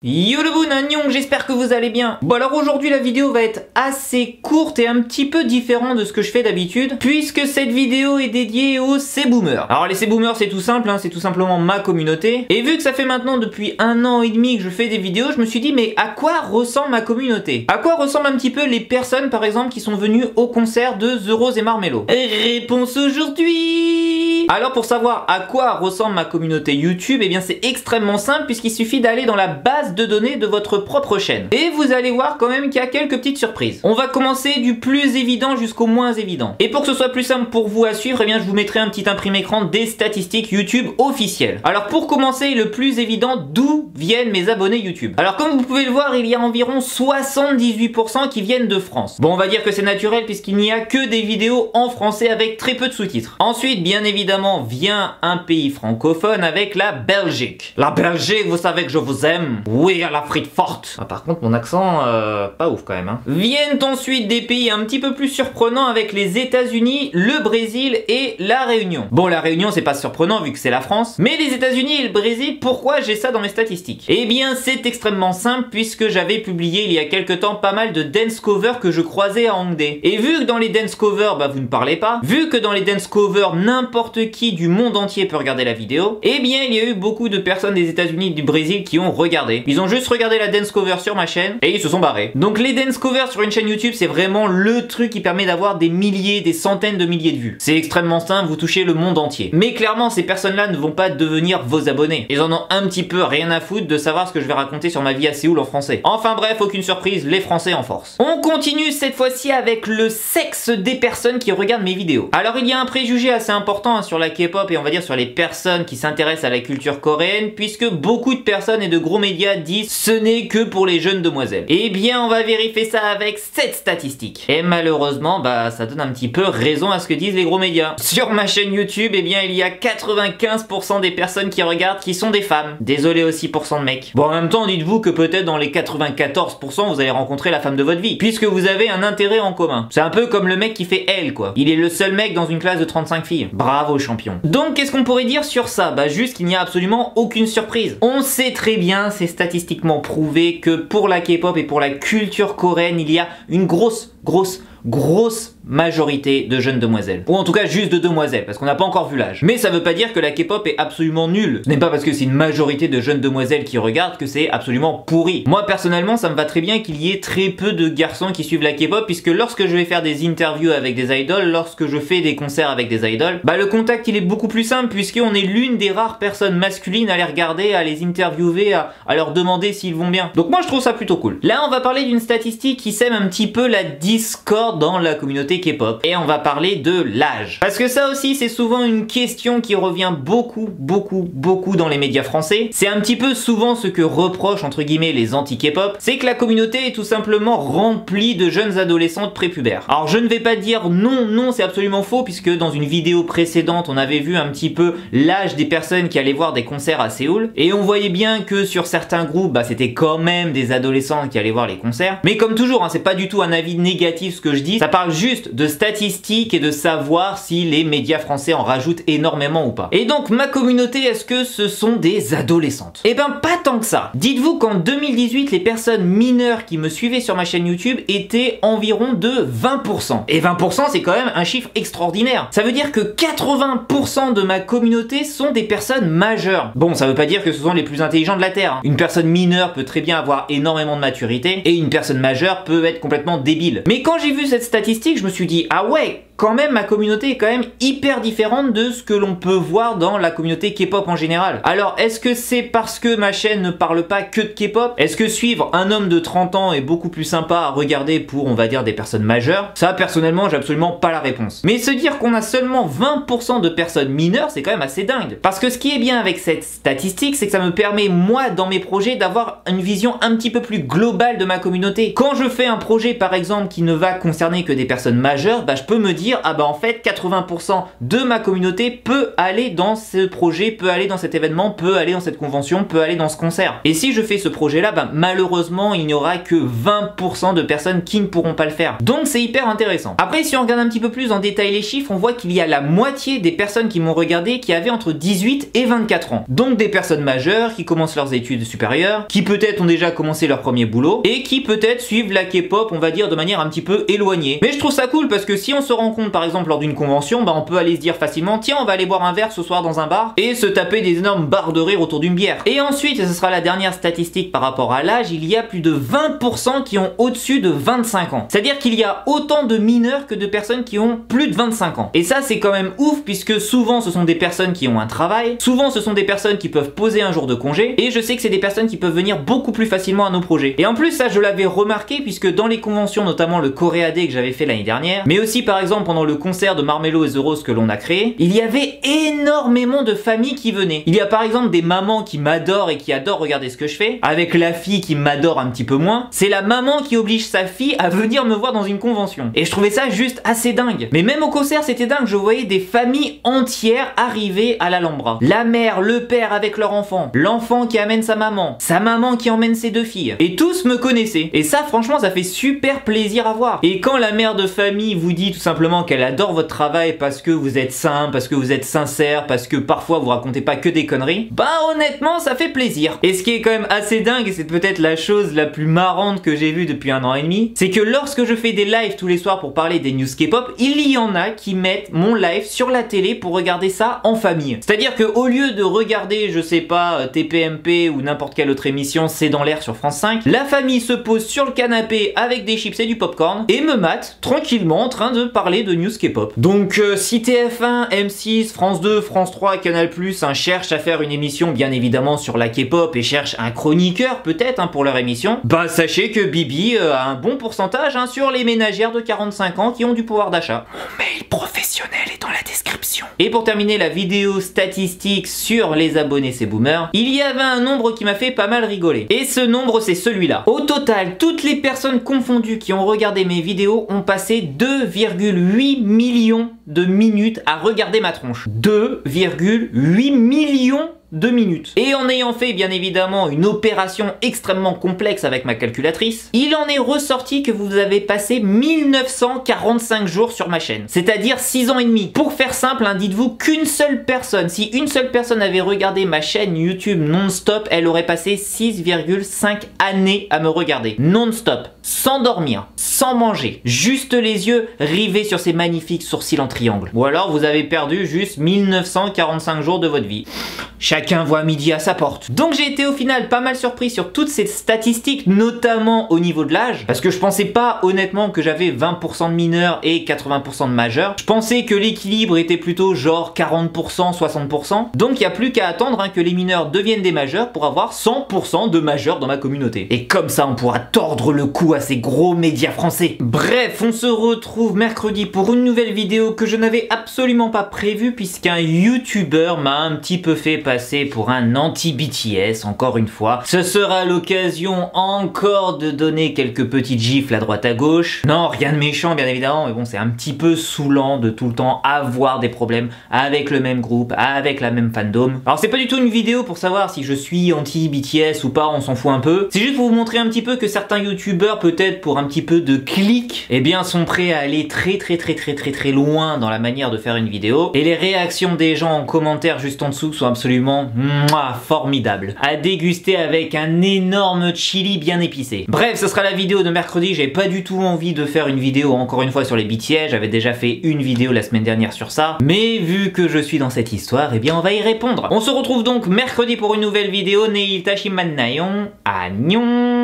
Yo le boon, Annyeong, j'espère que vous allez bien. Bon alors aujourd'hui la vidéo va être assez courte et un petit peu différente de ce que je fais d'habitude, puisque cette vidéo est dédiée aux C-Boomers. Alors les C-Boomers c'est tout simple, c'est tout simplement ma communauté. Et vu que ça fait maintenant depuis 1 an et demi que je fais des vidéos, je me suis dit mais à quoi ressemble ma communauté? À quoi ressemblent un petit peu les personnes par exemple qui sont venues au concert de The Rose et Marmello? Réponse aujourd'hui. Alors pour savoir à quoi ressemble ma communauté YouTube, eh bien c'est extrêmement simple puisqu'il suffit d'aller dans la base de données de votre propre chaîne. Et vous allez voir quand même qu'il y a quelques petites surprises. On va commencer du plus évident jusqu'au moins évident. Et pour que ce soit plus simple pour vous à suivre, eh bien je vous mettrai un petit imprimé écran des statistiques YouTube officielles. Alors pour commencer, le plus évident, d'où viennent mes abonnés YouTube? Alors comme vous pouvez le voir, il y a environ 78% qui viennent de France. Bon, on va dire que c'est naturel puisqu'il n'y a que des vidéos en français avec très peu de sous-titres. Ensuite, bien évidemment, vient un pays francophone avec la Belgique. La Belgique, vous savez que je vous aime. Oui, à la frite forte. Ah, par contre, mon accent, pas ouf quand même. Viennent ensuite des pays un petit peu plus surprenants avec les États-Unis, le Brésil et la Réunion. Bon, la Réunion, c'est pas surprenant vu que c'est la France. Mais les États-Unis et le Brésil, pourquoi j'ai ça dans mes statistiques? Eh bien, c'est extrêmement simple puisque j'avais publié il y a quelques temps pas mal de dance covers que je croisais à Hongdae. Et vu que dans les dance covers, bah vous ne parlez pas, vu que dans les dance covers, n'importe qui du monde entier peut regarder la vidéo, eh bien, il y a eu beaucoup de personnes des États-Unis et du Brésil qui ont regardé. Ils ont juste regardé la dance cover sur ma chaîne et ils se sont barrés. Donc les dance covers sur une chaîne YouTube, c'est vraiment le truc qui permet d'avoir des milliers, des centaines de milliers de vues. C'est extrêmement simple, vous touchez le monde entier. Mais clairement, ces personnes-là ne vont pas devenir vos abonnés. Ils en ont un petit peu rien à foutre de savoir ce que je vais raconter sur ma vie à Séoul en français. Enfin bref, aucune surprise, les Français en force. On continue cette fois-ci avec le sexe des personnes qui regardent mes vidéos. Alors il y a un préjugé assez important sur la K-pop et on va dire sur les personnes qui s'intéressent à la culture coréenne, puisque beaucoup de personnes et de gros médias disent ce n'est que pour les jeunes demoiselles. Eh bien on va vérifier ça avec cette statistique. Et malheureusement bah ça donne un petit peu raison à ce que disent les gros médias. Sur ma chaîne YouTube, eh bien il y a 95% des personnes qui regardent qui sont des femmes. Désolé aussi pour 100 de mecs. Bon en même temps dites-vous que peut-être dans les 94% vous allez rencontrer la femme de votre vie, puisque vous avez un intérêt en commun. C'est un peu comme le mec qui fait elle quoi. Il est le seul mec dans une classe de 35 filles. Bravo champion. Donc qu'est-ce qu'on pourrait dire sur ça? Bah juste qu'il n'y a absolument aucune surprise. On sait très bien, c'est statistiquement prouvé que pour la K-pop et pour la culture coréenne, il y a une grosse majorité de jeunes demoiselles. Ou en tout cas juste de demoiselles, parce qu'on n'a pas encore vu l'âge. Mais ça veut pas dire que la K-pop est absolument nulle. Ce n'est pas parce que c'est une majorité de jeunes demoiselles qui regardent que c'est absolument pourri. Moi personnellement, ça me va très bien qu'il y ait très peu de garçons qui suivent la K-pop, puisque lorsque je vais faire des interviews avec des idoles, lorsque je fais des concerts avec des idoles, bah le contact il est beaucoup plus simple, puisqu'on est l'une des rares personnes masculines à les regarder, à les interviewer, à leur demander s'ils vont bien. Donc moi je trouve ça plutôt cool. Là on va parler d'une statistique qui sème un petit peu la discorde dans la communauté K-pop. Et on va parler de l'âge. Parce que ça aussi, c'est souvent une question qui revient beaucoup dans les médias français. C'est un petit peu souvent ce que reprochent entre guillemets les anti-K-pop. C'est que la communauté est tout simplement remplie de jeunes adolescentes prépubères. Alors je ne vais pas dire non, c'est absolument faux, puisque dans une vidéo précédente, on avait vu un petit peu l'âge des personnes qui allaient voir des concerts à Séoul. Et on voyait bien que sur certains groupes, bah, c'était quand même des adolescents qui allaient voir les concerts. Mais comme toujours, c'est pas du tout un avis négatif ce que je dis, ça parle juste de statistiques et de savoir si les médias français en rajoutent énormément ou pas. Et donc ma communauté, est-ce que ce sont des adolescentes? Eh ben pas tant que ça. Dites-vous qu'en 2018, les personnes mineures qui me suivaient sur ma chaîne YouTube étaient environ de 20%. Et 20% c'est quand même un chiffre extraordinaire. Ça veut dire que 80% de ma communauté sont des personnes majeures. Bon, ça veut pas dire que ce sont les plus intelligents de la Terre. Une personne mineure peut très bien avoir énormément de maturité et une personne majeure peut être complètement débile. Mais quand j'ai vu cette statistique, je me suis dit, ah ouais, quand même ma communauté est quand même hyper différente de ce que l'on peut voir dans la communauté K-pop en général. Alors est-ce que c'est parce que ma chaîne ne parle pas que de K-pop? Est-ce que suivre un homme de 30 ans est beaucoup plus sympa à regarder pour, on va dire, des personnes majeures? Ça personnellement j'ai absolument pas la réponse. Mais se dire qu'on a seulement 20% de personnes mineures, c'est quand même assez dingue. Parce que ce qui est bien avec cette statistique, c'est que ça me permet moi dans mes projets d'avoir une vision un petit peu plus globale de ma communauté. Quand je fais un projet par exemple qui ne va concerner que des personnes majeures, bah je peux me dire dire ah bah en fait 80% de ma communauté peut aller dans ce projet, peut aller dans cet événement, peut aller dans cette convention, peut aller dans ce concert. Et si je fais ce projet là, bah malheureusement il n'y aura que 20% de personnes qui ne pourront pas le faire. Donc c'est hyper intéressant. Après si on regarde un petit peu plus en détail les chiffres, on voit qu'il y a la moitié des personnes qui m'ont regardé qui avaient entre 18 et 24 ans. Donc des personnes majeures qui commencent leurs études supérieures, qui peut-être ont déjà commencé leur premier boulot et qui peut-être suivent la K-pop, on va dire de manière un petit peu éloignée. Mais je trouve ça cool parce que si on se rencontre par exemple lors d'une convention, bah on peut aller se dire facilement tiens on va aller boire un verre ce soir dans un bar et se taper des énormes barres de rire autour d'une bière. Et ensuite, et ce sera la dernière statistique par rapport à l'âge, il y a plus de 20% qui ont au-dessus de 25 ans. C'est-à-dire qu'il y a autant de mineurs que de personnes qui ont plus de 25 ans. Et ça c'est quand même ouf puisque souvent ce sont des personnes qui ont un travail, souvent ce sont des personnes qui peuvent poser un jour de congé et je sais que c'est des personnes qui peuvent venir beaucoup plus facilement à nos projets. Et en plus ça je l'avais remarqué puisque dans les conventions, notamment le Coréadé que j'avais fait l'année dernière, mais aussi par exemple pendant le concert de Marmelo et The Rose que l'on a créé, il y avait énormément de familles qui venaient. Il y a par exemple des mamans qui m'adorent et qui adorent regarder ce que je fais, avec la fille qui m'adore un petit peu moins. C'est la maman qui oblige sa fille à venir me voir dans une convention. Et je trouvais ça juste assez dingue. Mais même au concert c'était dingue, je voyais des familles entières arriver à l'Alhambra. La mère, le père avec leur enfant, l'enfant qui amène sa maman qui emmène ses deux filles. Et tous me connaissaient. Et ça franchement ça fait super plaisir à voir. Et quand la mère de famille vous dit tout simplement qu'elle adore votre travail parce que vous êtes simple, parce que vous êtes sincère, parce que parfois vous racontez pas que des conneries, bah honnêtement ça fait plaisir. Et ce qui est quand même assez dingue, et c'est peut-être la chose la plus marrante que j'ai vue depuis 1 an et demi, c'est que lorsque je fais des lives tous les soirs pour parler des news K-pop, il y en a qui mettent mon live sur la télé pour regarder ça en famille. C'est-à-dire que au lieu de regarder, je sais pas, TPMP ou n'importe quelle autre émission, C'est dans l'air sur France 5, la famille se pose sur le canapé avec des chips et du popcorn et me mate tranquillement en train de parler de news K-pop. Donc si TF1, M6, France 2, France 3, Canal+, cherchent à faire une émission bien évidemment sur la K-pop et cherchent un chroniqueur peut-être pour leur émission, bah sachez que Bibi a un bon pourcentage sur les ménagères de 45 ans qui ont du pouvoir d'achat. Mon mail professionnel est dans la description. Et pour terminer la vidéo statistique sur les abonnés c'est Boomer, il y avait un nombre qui m'a fait pas mal rigoler. Et ce nombre c'est celui-là. Au total, toutes les personnes confondues qui ont regardé mes vidéos ont passé 2,8 millions de minutes à regarder ma tronche. 2,8 millions de minutes. Et en ayant fait bien évidemment une opération extrêmement complexe avec ma calculatrice, il en est ressorti que vous avez passé 1945 jours sur ma chaîne, c'est-à-dire 6 ans et demi. Pour faire simple, dites-vous qu'une seule personne, si une seule personne avait regardé ma chaîne YouTube non-stop, elle aurait passé 6,5 années à me regarder, non-stop, sans dormir, sans manger, juste les yeux rivés sur ces magnifiques sourcils en triangle. Ou alors vous avez perdu juste 1945 jours de votre vie. Chacun voit midi à sa porte. Donc j'ai été au final pas mal surpris sur toutes ces statistiques, notamment au niveau de l'âge, parce que je pensais pas honnêtement que j'avais 20% de mineurs et 80% de majeurs. Je pensais que l'équilibre était plutôt genre 40%, 60%. Donc il n'y a plus qu'à attendre que les mineurs deviennent des majeurs pour avoir 100% de majeurs dans ma communauté. Et comme ça on pourra tordre le cou à ces gros médias français. Bref, on se retrouve mercredi pour une nouvelle vidéo que je n'avais absolument pas prévue puisqu'un youtubeur m'a un petit peu fait passer pour un anti-BTS encore une fois. Ce sera l'occasion encore de donner quelques petites gifles à droite à gauche. Non, rien de méchant bien évidemment, mais bon c'est un petit peu saoulant de tout le temps avoir des problèmes avec le même groupe, avec la même fandom. Alors c'est pas du tout une vidéo pour savoir si je suis anti-BTS ou pas, on s'en fout un peu. C'est juste pour vous montrer un petit peu que certains youtubeurs peut-être pour un petit peu de clics, eh bien sont prêts à aller très loin dans la manière de faire une vidéo. Et les réactions des gens en commentaire juste en dessous sont absolument formidable. À déguster avec un énorme chili bien épicé. Bref, ce sera la vidéo de mercredi. J'ai pas du tout envie de faire une vidéo encore une fois sur les BTS. J'avais déjà fait une vidéo la semaine dernière sur ça. Mais vu que je suis dans cette histoire, eh bien on va y répondre. On se retrouve donc mercredi pour une nouvelle vidéo. Neil Tashiman Nayon. Agnon.